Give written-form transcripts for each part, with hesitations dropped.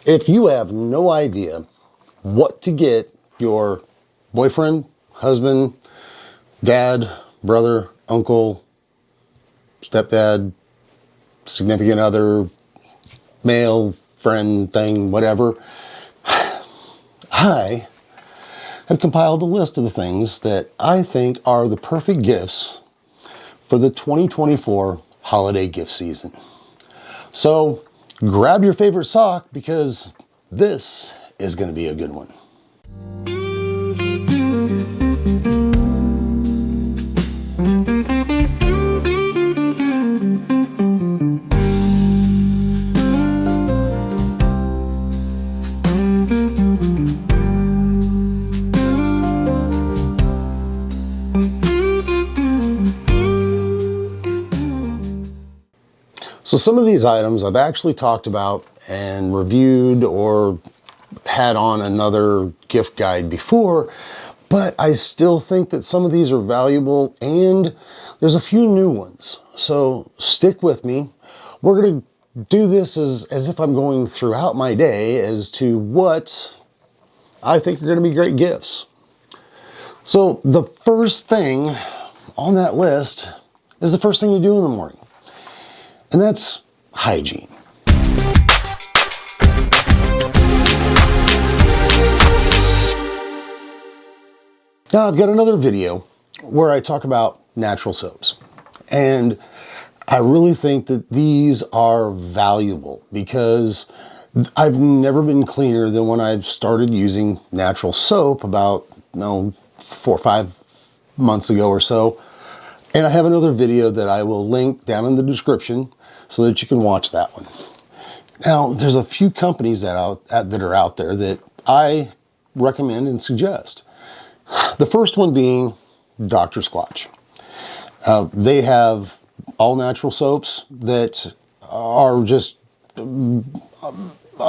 If you have no idea what to get your boyfriend, husband, dad, brother, uncle, stepdad, significant other, male, friend, thing, whatever, I have compiled a list of the things that I think are the perfect gifts for the 2024 holiday gift season. So grab your favorite sock because this is going to be a good one. So some of these items I've actually talked about and reviewed or had on another gift guide before, but I still think that some of these are valuable and there's a few new ones. So stick with me. We're going to do this as if I'm going throughout my day as to what I think are going to be great gifts. So the first thing on that list is the first thing you do in the morning. And that's hygiene. Now I've got another video where I talk about natural soaps. And I really think that these are valuable because I've never been cleaner than when I've started using natural soap about, 4 or 5 months ago or so. And I have another video that I will link down in the description so that you can watch that one. Now, there's a few companies that are out there that I recommend and suggest. The first one being Dr. Squatch. They have all natural soaps that are just beyond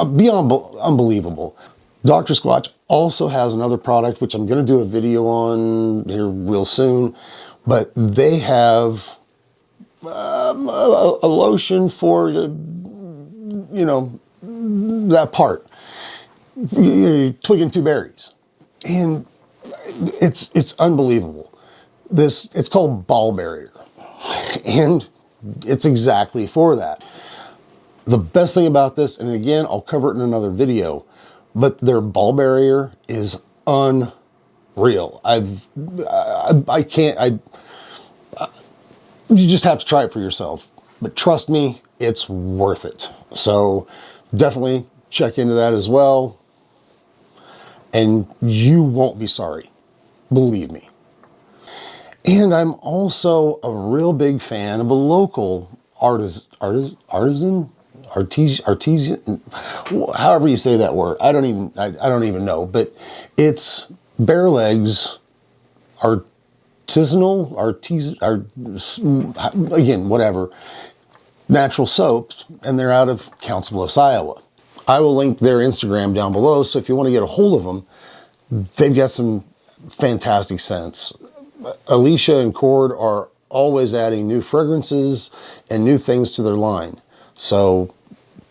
unbelievable. Dr. Squatch also has another product, which I'm going to do a video on here real soon, but they have a lotion for, that part. You're twigging 2 berries. And it's unbelievable. It's called ball barrier. And it's exactly for that. The best thing about this, and again, I'll cover it in another video, but their ball barrier is unreal. You just have to try it for yourself. But trust me, it's worth it. So definitely check into that as well. And you won't be sorry. Believe me. And I'm also a real big fan of a local artisan, however you say that word. I don't even know, but it's Bare Legs again, whatever, natural soaps, and they're out of Council Bluffs, Iowa. I will link their Instagram down below, so if you want to get a hold of them, they've got some fantastic scents. Alicia and Cord are always adding new fragrances and new things to their line. So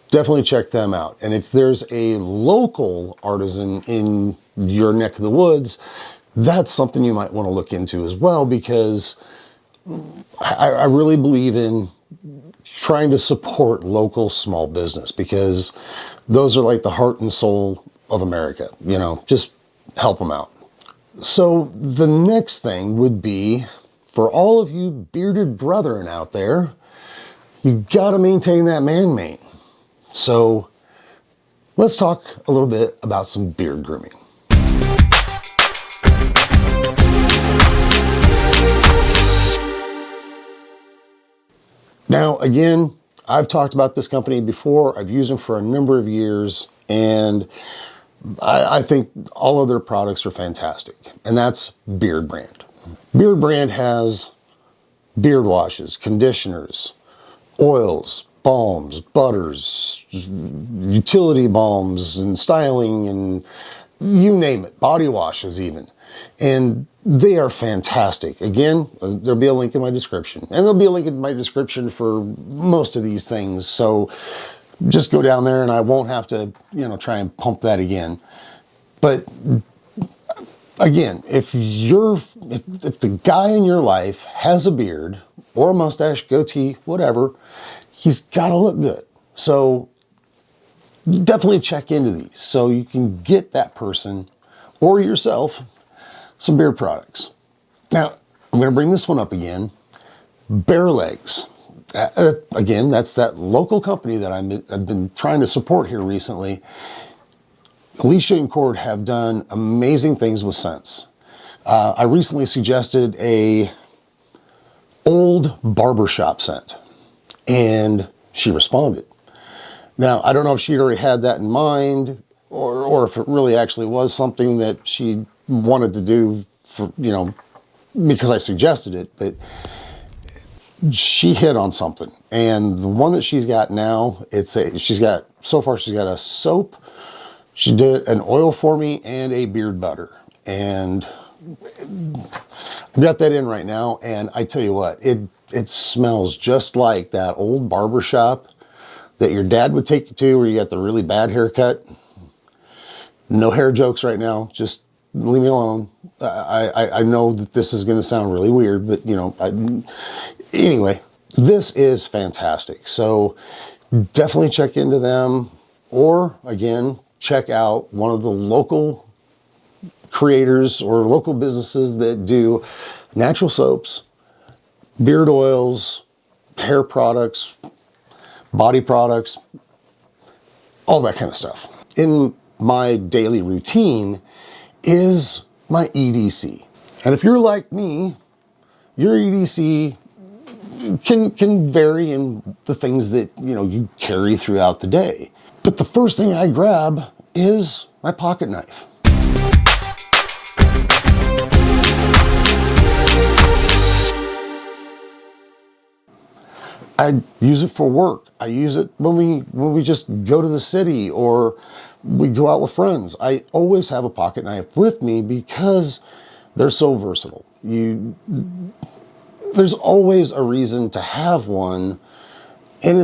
definitely check them out. And if there's a local artisan in your neck of the woods, that's something you might want to look into as well, because I really believe in trying to support local small business, because those are like the heart and soul of America. Just help them out. So the next thing would be, for all of you bearded brethren out there, you got to maintain that man mane. So let's talk a little bit about some beard grooming. Now, again, I've talked about this company before. I've used them for a number of years, and I think all of their products are fantastic, and that's Beardbrand. Beardbrand has beard washes, conditioners, oils, balms, butters, utility balms, and styling, and you name it, body washes even. And they are fantastic. Again, there'll be a link in my description, and there'll be a link in my description for most of these things. So just go down there and I won't have to, you know, try and pump that again. But again, if the guy in your life has a beard or a mustache, goatee, whatever, he's got to look good. So definitely check into these so you can get that person or yourself some beard products. Now, I'm going to bring this one up again. Bare Legs. Again, that's that local company that I've been trying to support here recently. Alicia and Cord have done amazing things with scents. I recently suggested a old barbershop scent, and she responded. Now, I don't know if she'd already had that in mind, or if it really actually was something that she wanted to do for, you know, because I suggested it, but she hit on something. And the one that she's got now, she's got a soap, she did an oil for me, and a beard butter. And I've got that in right now, and I tell you what, it smells just like that old barbershop that your dad would take you to where you got the really bad haircut. No hair jokes right now, just leave me alone. I know that this is going to sound really weird, but you know, anyway, this is fantastic. So definitely check into them, or again, check out one of the local creators or local businesses that do natural soaps, beard oils, hair products, body products, all that kind of stuff. In my daily routine is my EDC. And if you're like me, your EDC can vary in the things that, you know, you carry throughout the day. But the first thing I grab is my pocket knife. I use it for work. I use it when we just go to the city or we go out with friends. I always have a pocket knife with me because they're so versatile. There's always a reason to have one, and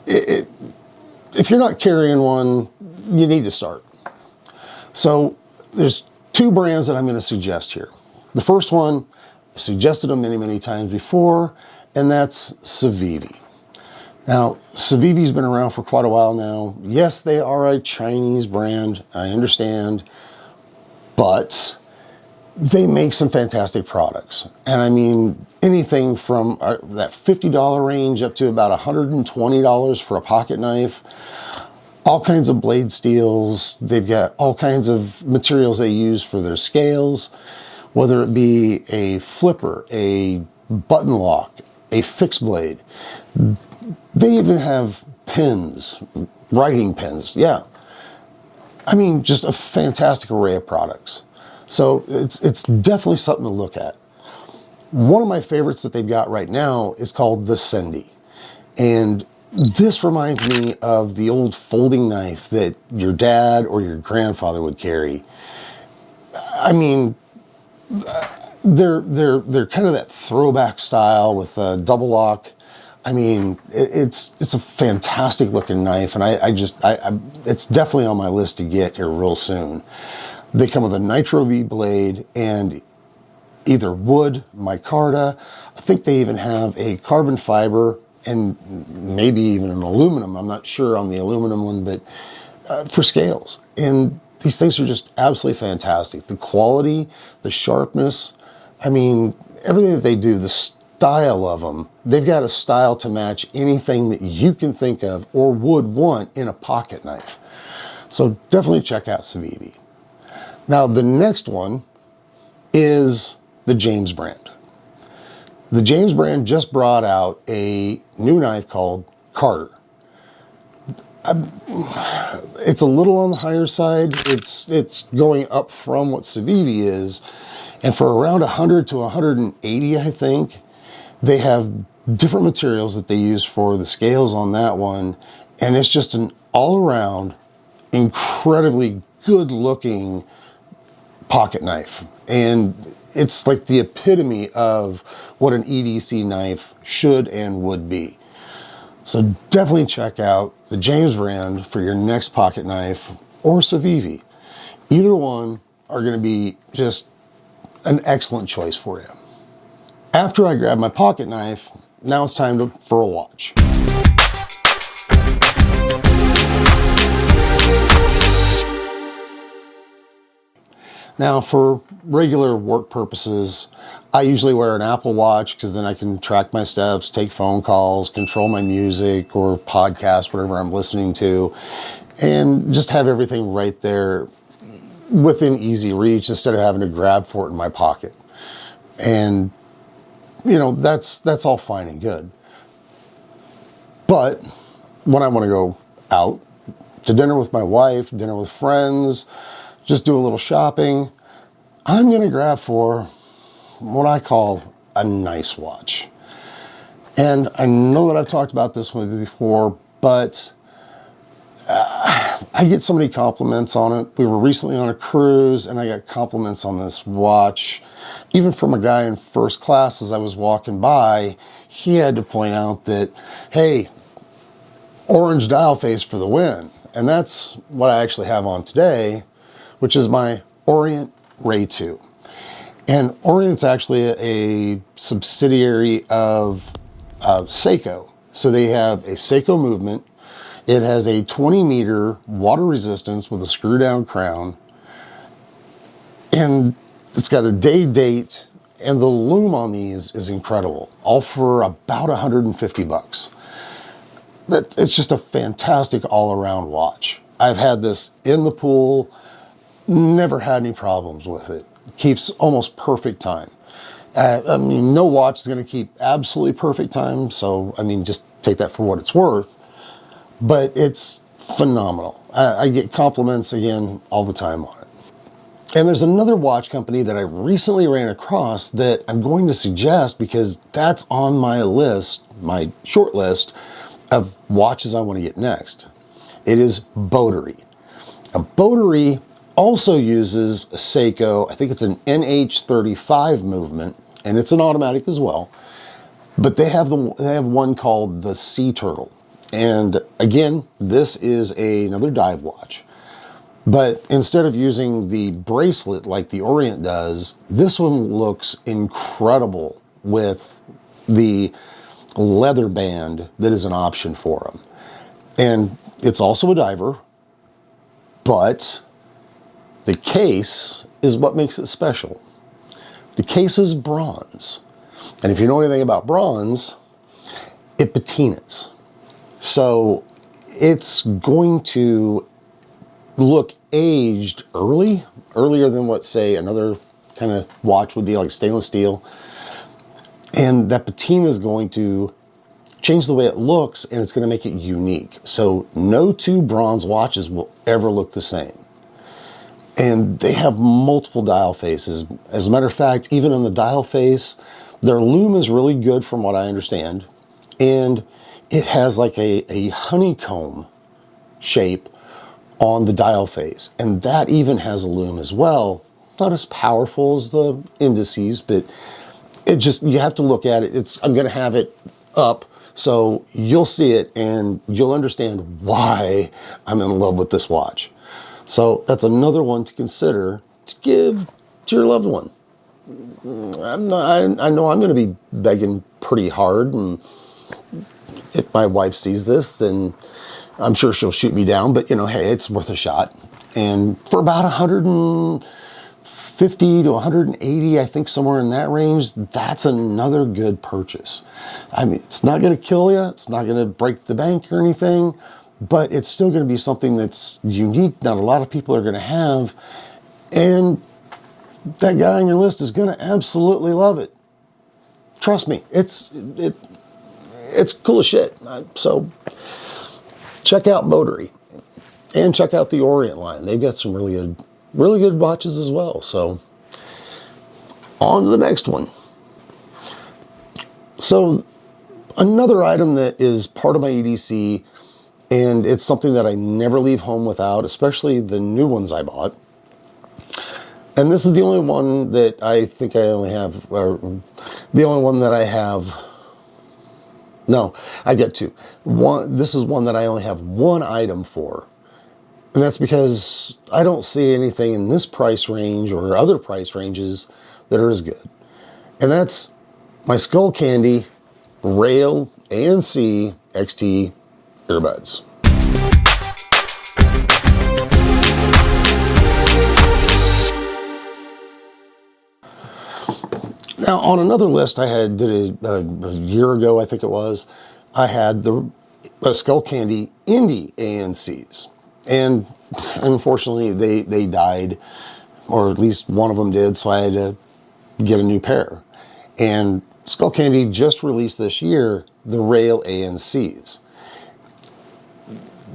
if you're not carrying one, you need to start. So there's two brands that I'm going to suggest here. The first one, I've suggested them many, many times before, and that's Civivi. Now, Civivi's been around for quite a while now. Yes, they are a Chinese brand, I understand, but they make some fantastic products. And I mean, anything from that $50 range up to about $120 for a pocket knife, all kinds of blade steels. They've got all kinds of materials they use for their scales, whether it be a flipper, a button lock, a fixed blade. They even have pens, writing pens, yeah. I mean, just a fantastic array of products. So it's definitely something to look at. One of my favorites that they've got right now is called the Sendy. And this reminds me of the old folding knife that your dad or your grandfather would carry. I mean, they're kind of that throwback style with a double lock. I mean, it's a fantastic looking knife, and it's definitely on my list to get here real soon. They come with a Nitro V blade and either wood, micarta. I think they even have a carbon fiber and maybe even an aluminum. I'm not sure on the aluminum one, but for scales. And these things are just absolutely fantastic. The quality, the sharpness, I mean, everything that they do, the style of them, they've got a style to match anything that you can think of or would want in a pocket knife. So definitely check out Civivi. Now, the next one is the James brand. The James brand just brought out a new knife called Carter. It's a little on the higher side. It's going up from what Civivi is. And for around 100 to 180, I think, they have different materials that they use for the scales on that one. And it's just an all-around, incredibly good-looking pocket knife. And it's like the epitome of what an EDC knife should and would be. So definitely check out the James brand for your next pocket knife, or Civivi. Either one are going to be just an excellent choice for you. After I grab my pocket knife, now it's time for a watch. Now, for regular work purposes, I usually wear an Apple Watch because then I can track my steps, take phone calls, control my music or podcast, whatever I'm listening to, and just have everything right there within easy reach instead of having to grab for it in my pocket. And, you know, that's all fine and good. But when I want to go out to dinner with my wife, dinner with friends, just do a little shopping, I'm going to grab for what I call a nice watch. And I know that I've talked about this one before, but I get so many compliments on it. We were recently on a cruise and I got compliments on this watch. Even from a guy in first class as I was walking by, he had to point out that, hey, orange dial face for the win. And that's what I actually have on today, which is my Orient Ray 2. And Orient's actually a subsidiary of Seiko. So they have a Seiko movement. It has a 20-meter water resistance with a screw down crown. And it's got a day date, and the lume on these is incredible. All for about 150 bucks. But it's just a fantastic all-around watch. I've had this in the pool, never had any problems with it. Keeps almost perfect time. I mean, no watch is going to keep absolutely perfect time, so I mean, just take that for what it's worth. But it's phenomenal. I get compliments again all the time on it. And there's another watch company that I recently ran across that I'm going to suggest because that's on my list, my short list of watches I want to get next. It is Botery. Now, Botery also uses a Seiko, I think it's an NH35 movement, and it's an automatic as well. But they have one called the Sea Turtle. And again, this is another dive watch. But instead of using the bracelet like the Orient does, this one looks incredible with the leather band that is an option for them. And it's also a diver, but the case is what makes it special. The case is bronze. And if you know anything about bronze, it patinas. So it's going to look aged earlier than what, say, another kind of watch would be, like stainless steel. And that patina is going to change the way it looks, and it's going to make it unique. So no two bronze watches will ever look the same. And they have multiple dial faces. As a matter of fact, even on the dial face, their lume is really good from what I understand. And it has like a honeycomb shape on the dial face. And that even has a lume as well. Not as powerful as the indices, but it just, you have to look at it. I'm going to have it up so you'll see it and you'll understand why I'm in love with this watch. So that's another one to consider to give to your loved one. I know I'm going to be begging pretty hard, and if my wife sees this, then I'm sure she'll shoot me down, but you know, hey, it's worth a shot. And for about 150 to 180, I think somewhere in that range, that's another good purchase. I mean, it's not going to kill you. It's not going to break the bank or anything, but it's still going to be something that's unique, not a lot of people are going to have. And that guy on your list is going to absolutely love it. Trust me, it's cool as shit. So check out Botery and check out the Orient line. They've got some really good watches as well. So on to the next one. So another item that is part of my EDC, and it's something that I never leave home without, especially the new ones I bought. And this is the only one that I think I only have, or the only one that I have No, I've got two. One, this is one that I only have one item for. And that's because I don't see anything in this price range or other price ranges that are as good. And that's my Skull Candy Rail ANC XT earbuds. Now, on another list I had did a year ago, I think it was, I had the Skull Candy Indie ANCs. And unfortunately, they died, or at least one of them did, so I had to get a new pair. And Skull Candy just released this year the Rail ANCs.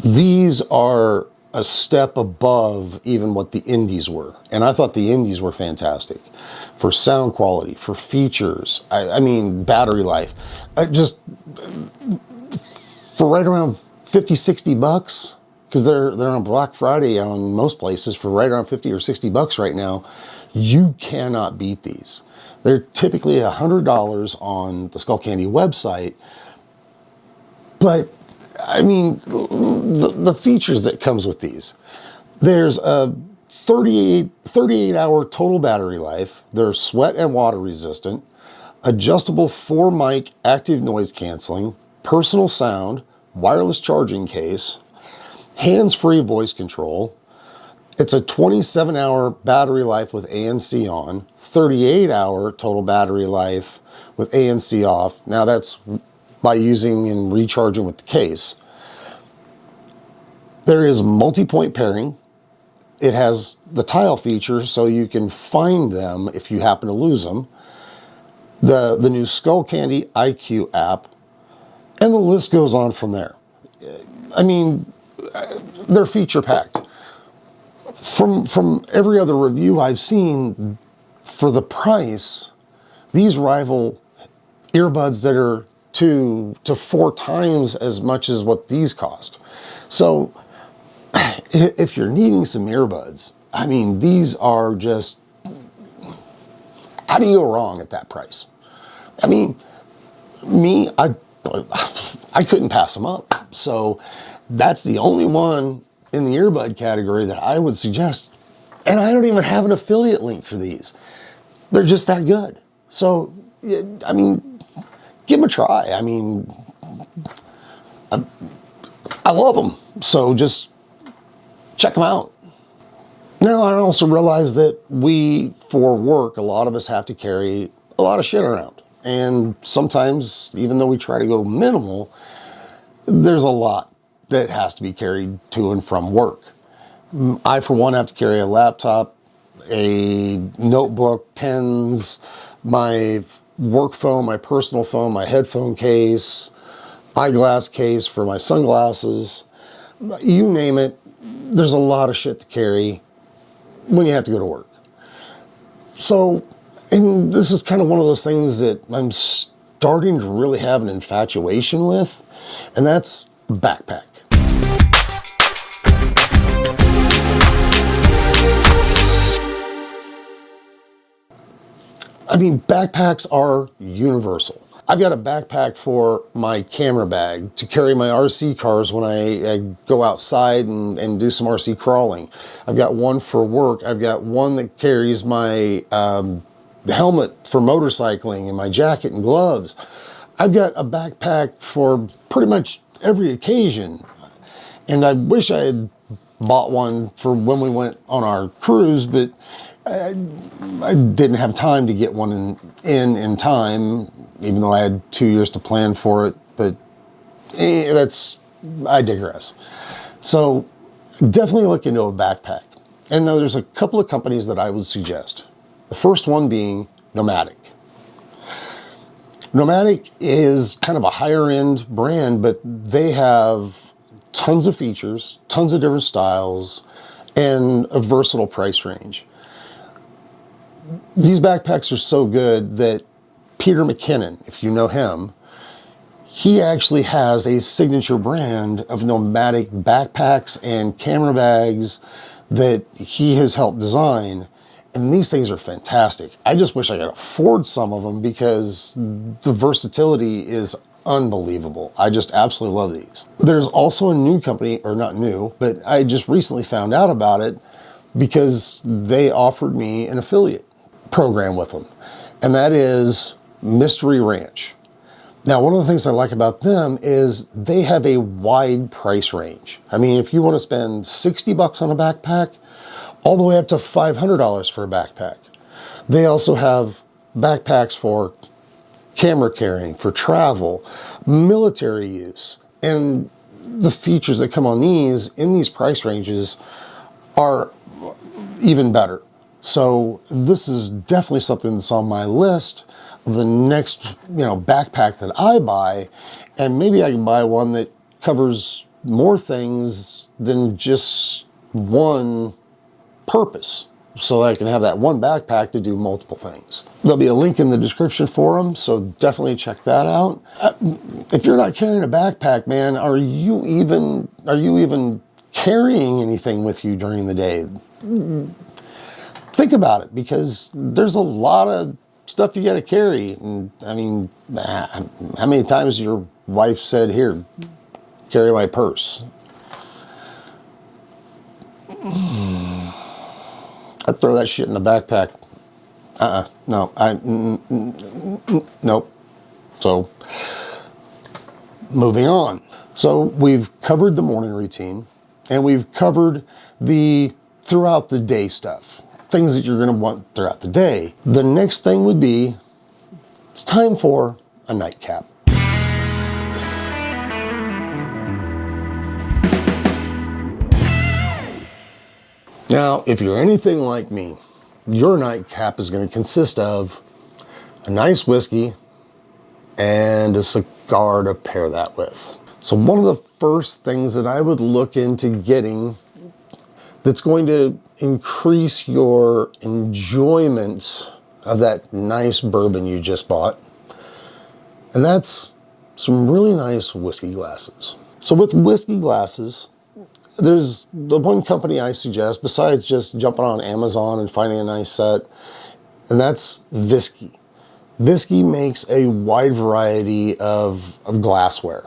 These are a step above even what the Indies were. And I thought the Indies were fantastic for sound quality, for features, I mean, battery life. Just for right around 50, 60 bucks, because they're on Black Friday on most places for right around 50 or 60 bucks right now, you cannot beat these. They're typically $100 on the Skull Candy website, but I mean, the features that comes with these. There's a 38-hour total battery life. They're sweat and water resistant, adjustable 4-mic active noise canceling, personal sound, wireless charging case, hands-free voice control. It's a 27-hour battery life with ANC on, 38-hour total battery life with ANC off. Now that's by using and recharging with the case. There is multi-point pairing. It has the tile feature so you can find them if you happen to lose them. The new Skull Candy IQ app, and the list goes on from there. I mean, they're feature packed. From every other review I've seen, for the price, these rival earbuds that are 2 to 4 times as much as what these cost. So if you're needing some earbuds, I mean, these are just, how do you go wrong at that price? I mean, I couldn't pass them up. So that's the only one in the earbud category that I would suggest. And I don't even have an affiliate link for these. They're just that good. So, I mean, give them a try. I mean, I love them. So just check them out. Now, I also realize that for work, a lot of us have to carry a lot of shit around. And sometimes, even though we try to go minimal, there's a lot that has to be carried to and from work. I, for one, have to carry a laptop, a notebook, pens, my work phone, my personal phone, my headphone case, eyeglass case for my sunglasses. You name it, there's a lot of shit to carry when you have to go to work. So, and this is kind of one of those things that I'm starting to really have an infatuation with, and that's backpack. I mean, backpacks are universal. I've got a backpack for my camera bag to carry my RC cars when I go outside and do some RC crawling. I've got one for work. I've got one that carries my helmet for motorcycling and my jacket and gloves. I've got a backpack for pretty much every occasion. And I wish I had bought one for when we went on our cruise, but I didn't have time to get one in time, even though I had 2 years to plan for it, but I digress. So definitely look into a backpack. And now there's a couple of companies that I would suggest. The first one being Nomatic. Nomatic is kind of a higher end brand, but they have tons of features, tons of different styles, and a versatile price range. These backpacks are so good that Peter McKinnon, if you know him, he actually has a signature brand of Nomatic backpacks and camera bags that he has helped design. And these things are fantastic. I just wish I could afford some of them because the versatility is unbelievable. I just absolutely love these. There's also a new company, or not new, but I just recently found out about it because they offered me an affiliate program with them, and that is Mystery Ranch. Now, one of the things I like about them is they have a wide price range. I mean, if you want to spend 60 bucks on a backpack, all the way up to $500 for a backpack. They also have backpacks for camera carrying, for travel, military use, and the features that come on these in these price ranges are even better. So this is definitely something that's on my list of the next, backpack that I buy, and maybe I can buy one that covers more things than just one purpose, so I can have that one backpack to do multiple things. There'll be a link in the description for them, so definitely check that out. If you're not carrying a backpack, man, are you even carrying anything with you during the day? Think about it, because there's a lot of stuff you got to carry. And I mean, how many times has your wife said, "Here, carry my purse"? I'd throw that shit in the backpack. No, nope. So, moving on. So we've covered the morning routine, and we've covered the throughout the day stuff, things that you're going to want throughout the day. The next thing would be, it's time for a nightcap. Now, if you're anything like me, your nightcap is going to consist of a nice whiskey and a cigar to pair that with. So one of the first things that I would look into getting that's going to increase your enjoyment of that nice bourbon you just bought, and that's some really nice whiskey glasses. So with whiskey glasses, there's the one company I suggest, besides just jumping on Amazon and finding a nice set, and that's Visky. Visky makes a wide variety of glassware,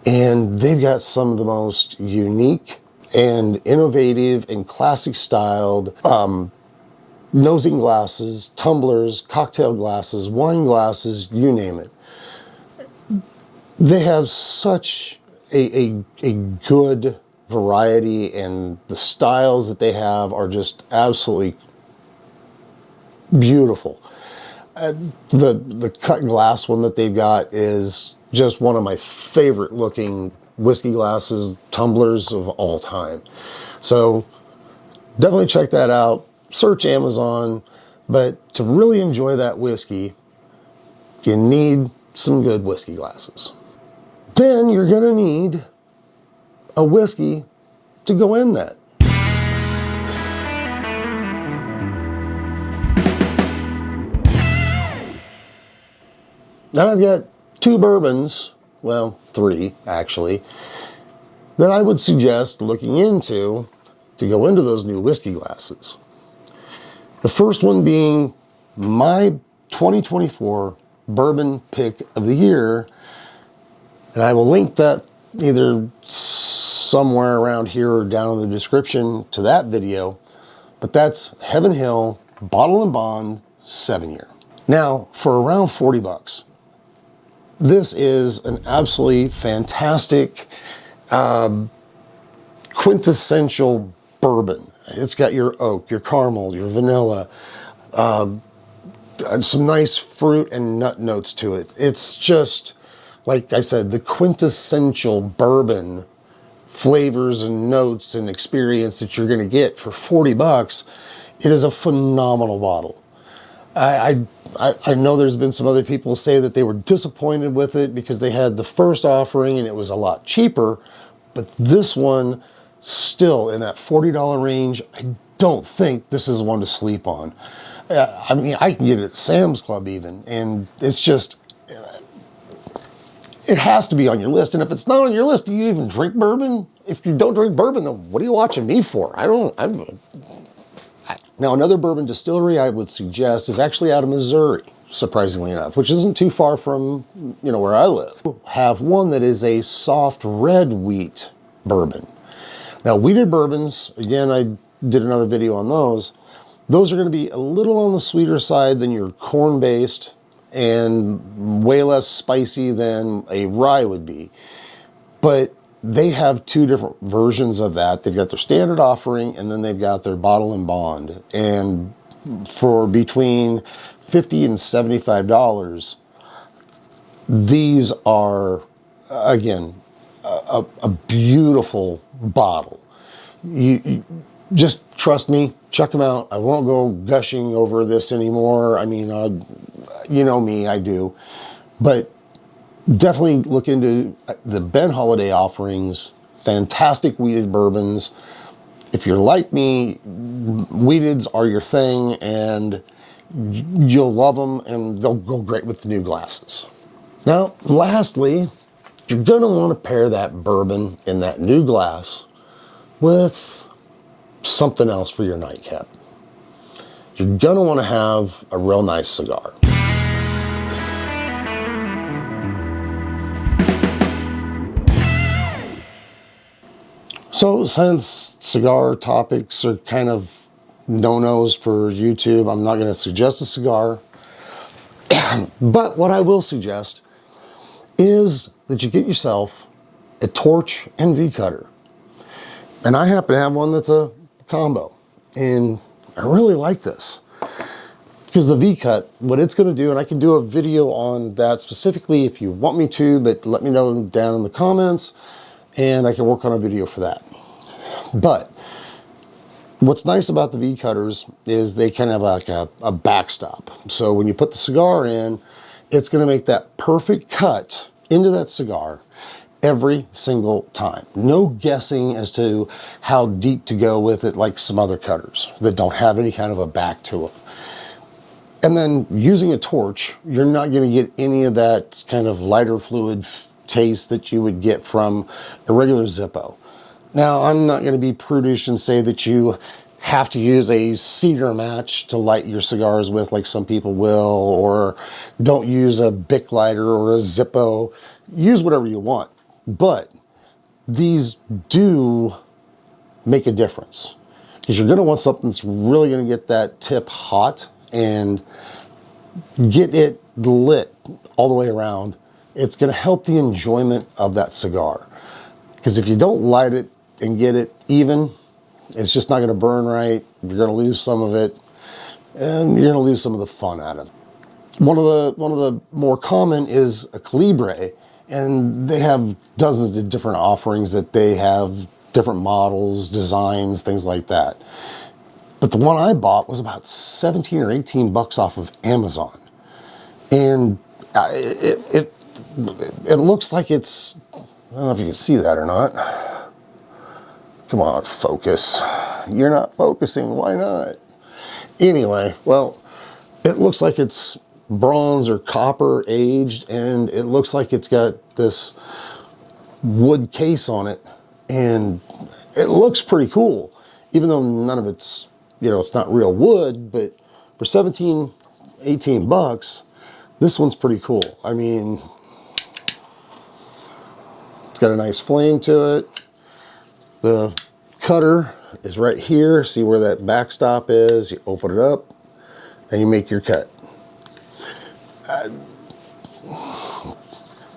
and they've got some of the most unique and innovative and classic styled nosing glasses, tumblers, cocktail glasses, wine glasses, you name it. They have such a good variety, and the styles that they have are just absolutely beautiful. The cut glass one that they've got is just one of my favorite looking whiskey glasses, tumblers of all time. So definitely check that out. Search Amazon, but to really enjoy that whiskey, you need some good whiskey glasses. Then you're gonna need a whiskey to go in that. Now I've got 2 bourbons, well, 3 actually, that I would suggest looking into to go into those new whiskey glasses. The first one being my 2024 bourbon pick of the year, and I will link that either somewhere around here or down in the description to that video, but that's Heaven Hill Bottle and Bond 7-year. Now, for around 40 bucks, this is an absolutely fantastic, quintessential bourbon. It's got your oak, your caramel, your vanilla, some nice fruit and nut notes to it. It's just, like I said, the quintessential bourbon flavors and notes and experience that you're going to get for 40 bucks. It is a phenomenal bottle. I know there's been some other people say that they were disappointed with it because they had the first offering and it was a lot cheaper, but this one, still in that $40 range, I don't think this is one to sleep on. I mean, I can get it at Sam's Club even, and it's just, it has to be on your list. And if it's not on your list, do you even drink bourbon? If you don't drink bourbon, then what are you watching me for? Now, another bourbon distillery I would suggest is actually out of Missouri. surprisingly enough, which isn't too far from, you know, where I live. Have one that is a soft red wheat bourbon. Now, wheated bourbons, again, I did another video on those. Those are going to be a little on the sweeter side than your corn-based and way less spicy than a rye would be. But they have two different versions of that. They've got their standard offering, and then they've got their bottle and bond. And for between $50 and $75, these are, again, a beautiful bottle. You just trust me, check them out. I won't go gushing over this anymore. I mean, you know me, I do. But definitely look into the Ben Holiday offerings, fantastic wheated bourbons. If you're like me, wheateds are your thing, and you'll love them, and they'll go great with the new glasses. Now, lastly, you're gonna wanna pair that bourbon in that new glass with something else for your nightcap. You're gonna wanna have a real nice cigar. So since cigar topics are kind of no-nos for YouTube, I'm not gonna suggest a cigar. But what I will suggest is that you get yourself a torch and V-cutter. And I happen to have one that's a combo. And I really like this. Because the V-cut, what it's gonna do, and I can do a video on that specifically if you want me to, but let me know down in the comments, and I can work on a video for that. But what's nice about the V-cutters is they kind of like a backstop. So when you put the cigar in, it's gonna make that perfect cut into that cigar every single time. No guessing as to how deep to go with it like some other cutters that don't have any kind of a back to them. And then using a torch, you're not gonna get any of that kind of lighter fluid taste that you would get from a regular Zippo. Now, I'm not gonna be prudish and say that you have to use a cedar match to light your cigars with like some people will, or don't use a Bic lighter or a Zippo. Use whatever you want. But these do make a difference, because you're gonna want something that's really gonna get that tip hot and get it lit all the way around. It's gonna help the enjoyment of that cigar. Because if you don't light it and get it even, it's just not gonna burn right. You're gonna lose some of it, and you're gonna lose some of the fun out of it. One of the more common is a Calibre, and they have dozens of different offerings that they have different models, designs, things like that. But the one I bought was about 17 or 18 bucks off of Amazon. And it looks like it's, I don't know if you can see that or not. Come on, focus. You're not focusing, why not? Anyway, well, it looks like it's bronze or copper aged, and it looks like it's got this wood case on it, and it looks pretty cool, even though none of it's, you know, it's not real wood. But for 17, 18 bucks, this one's pretty cool. I mean, it's got a nice flame to it. The cutter is right here. See where that backstop is? You open it up and you make your cut.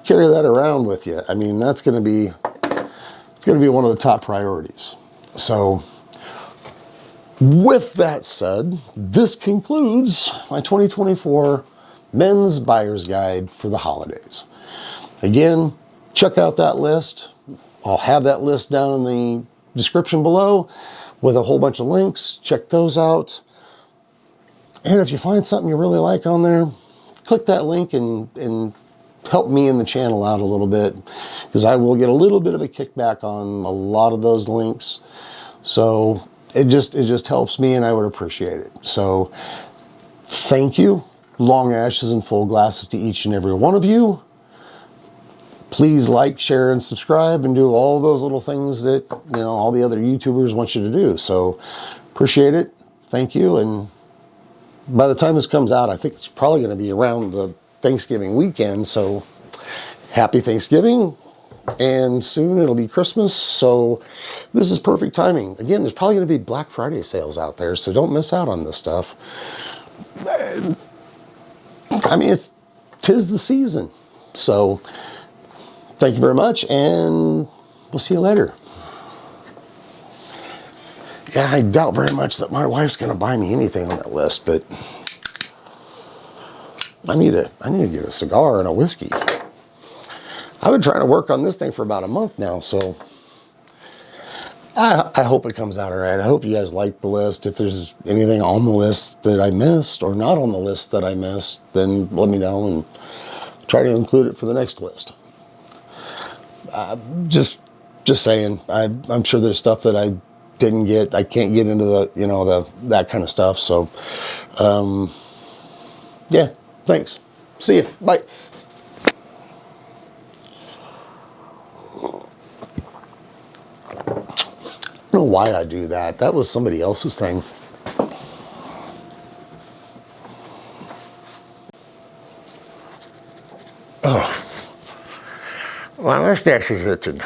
Carry that around with you. I mean, that's going to be, it's going to be one of the top priorities. So with that said, this concludes my 2024 men's buyer's guide for the holidays. Again, check out that list. I'll have that list down in the description below with a whole bunch of links. Check those out. And if you find something you really like on there, click that link and help me and the channel out a little bit, because I will get a little bit of a kickback on a lot of those links. So it just helps me, and I would appreciate it. So thank you. Long ashes and full glasses to each and every one of you. Please like, share, and subscribe, and do all those little things that, you know, all the other YouTubers want you to do. So appreciate it. Thank you, and by the time this comes out, I think it's probably going to be around the Thanksgiving weekend. So happy Thanksgiving. And soon it'll be Christmas. So this is perfect timing. Again, there's probably going to be Black Friday sales out there. So don't miss out on this stuff. I mean, tis the season. So thank you very much. And we'll see you later. Yeah, I doubt very much that my wife's going to buy me anything on that list, but I need to get a cigar and a whiskey. I've been trying to work on this thing for about a month now, so I hope it comes out all right. I hope you guys like the list. If there's anything on the list that I missed or not on the list that I missed, then let me know and try to include it for the next list. Just saying, I'm sure there's stuff that I didn't get. I can't get into that kind of stuff. So, yeah, thanks. See you. Bye. I don't know why I do that. That was somebody else's thing. Oh, my mustache is itching.